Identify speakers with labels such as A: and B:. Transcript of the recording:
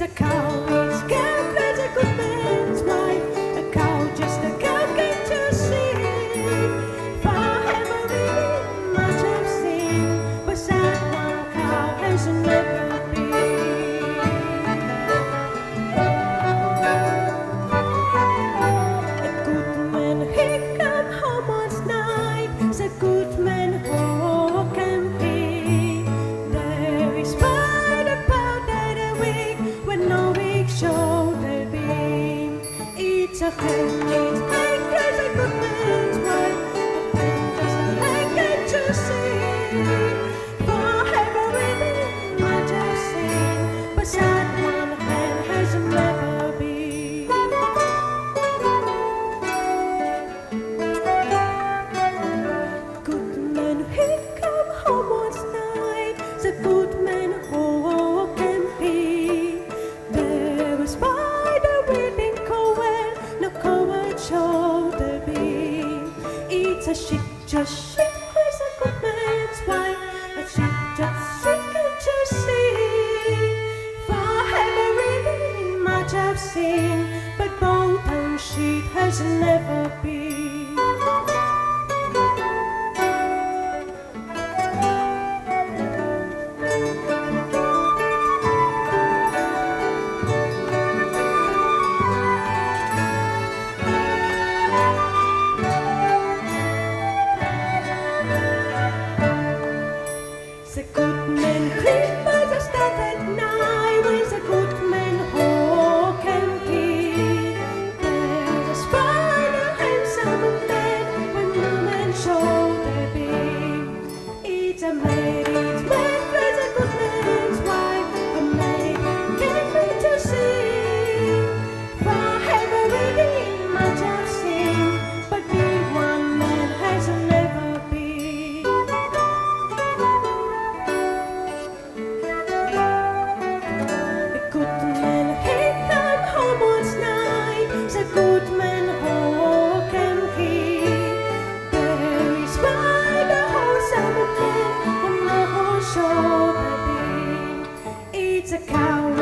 A: a cow, it's cow, it's a good man's wife. A cow, just a cow, can't you see? For every much I've seen, but that one cow has never been. A good man, he come home one night. The good man who can be. There is but about that a week when no week shoulder beam. It's a hand, it's a good man's wife. A hand doesn't like it to see. For every much I've seen, but that one hand has never been. Good man, he come home one night. The good man who can be. There was by the wedding cowl, no coward shoulder beam. It's a shit, just shit, who's a good man's wife. A shit, just shit, can't you see? For every much I've seen, but both and shit has never been. The good man creep by the start at night with the good man who can keep. There's a spider handsome man when no man shoulder beam. It's a maid, it's made with a good man's wife. A maid can't wait to see. For every much I've seen, but me one man has never been. Good man, he come home one night. The good man who can keep. There is by the wholesome man on the whole shoulder beam. It's a cow.